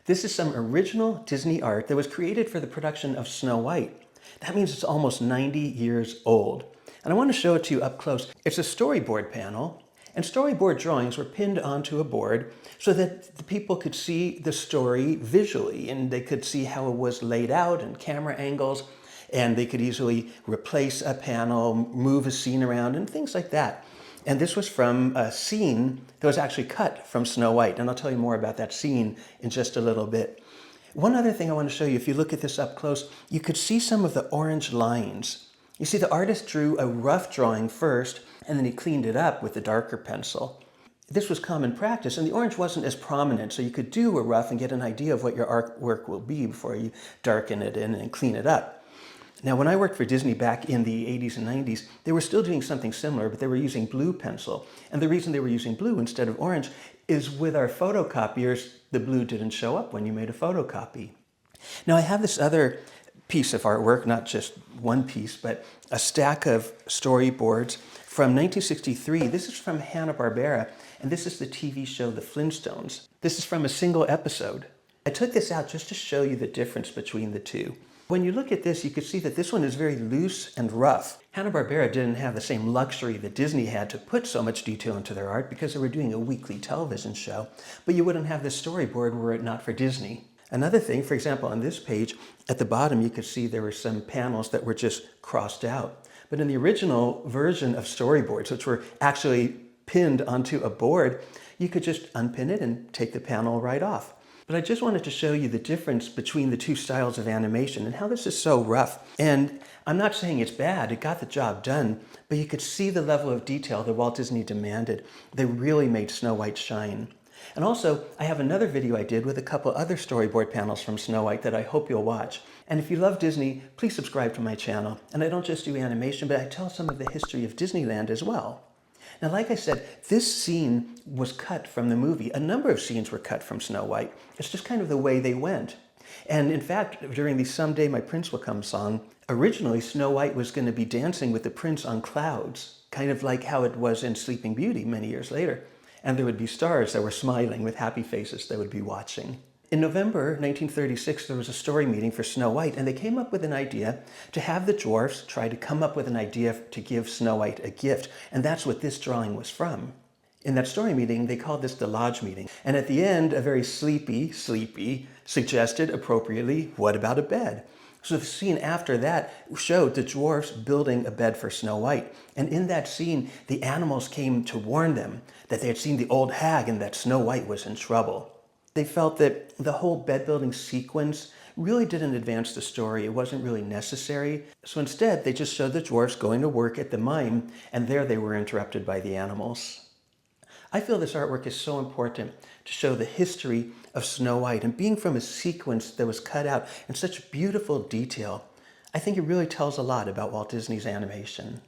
This is some original Disney art that was created for the production of Snow White. That means it's almost 90 years old. And I want to show it to you up close. It's a storyboard panel, and storyboard drawings were pinned onto a board so that the people could see the story visually, and they could see how it was laid out and camera angles, and they could easily replace a panel, move a scene around, and things like that. And this was from a scene that was actually cut from Snow White, and I'll tell you more about that scene in just a little bit. One other thing I want to show you, if you look at this up close, you could see some of the orange lines. You see, the artist drew a rough drawing first, and then he cleaned it up with a darker pencil. This was common practice, and the orange wasn't as prominent, so you could do a rough and get an idea of what your artwork will be before you darken it in and clean it up. Now, when I worked for Disney back in the 80s and 90s, they were still doing something similar, but they were using blue pencil. And the reason they were using blue instead of orange is with our photocopiers, the blue didn't show up when you made a photocopy. Now, I have this other piece of artwork, not just one piece, but a stack of storyboards from 1963. This is from Hanna Barbera, and this is the TV show The Flintstones. This is from a single episode. I took this out just to show you the difference between the two. When you look at this, you can see that this one is very loose and rough. Hanna Barbera didn't have the same luxury that Disney had to put so much detail into their art because they were doing a weekly television show, but you wouldn't have this storyboard were it not for Disney. Another thing, for example, on this page, at the bottom you could see there were some panels that were just crossed out. But in the original version of storyboards, which were actually pinned onto a board, you could just unpin it and take the panel right off. But I just wanted to show you the difference between the two styles of animation and how this is so rough. And I'm not saying it's bad, it got the job done, but you could see the level of detail that Walt Disney demanded. They really made Snow White shine. And also, I have another video I did with a couple other storyboard panels from Snow White that I hope you'll watch. And if you love Disney, please subscribe to my channel. And I don't just do animation, but I tell some of the history of Disneyland as well. Now, like I said, this scene was cut from the movie. A number of scenes were cut from Snow White. It's just kind of the way they went. And in fact, during the Someday My Prince Will Come song, originally Snow White was going to be dancing with the prince on clouds, kind of like how it was in Sleeping Beauty many years later. And there would be stars that were smiling with happy faces that would be watching. In November 1936, there was a story meeting for Snow White, and they came up with an idea to have the dwarfs try to come up with an idea to give Snow White a gift, and that's what this drawing was from. In that story meeting, they called this the lodge meeting, and at the end, a very sleepy, suggested appropriately, what about a bed? So the scene after that showed the dwarfs building a bed for Snow White, and in that scene, the animals came to warn them that they had seen the old hag and that Snow White was in trouble. They felt that the whole bed building sequence really didn't advance the story. It wasn't really necessary. So instead, they just showed the dwarfs going to work at the mine, and there they were interrupted by the animals. I feel this artwork is so important to show the history of Snow White, and being from a sequence that was cut out in such beautiful detail, I think it really tells a lot about Walt Disney's animation.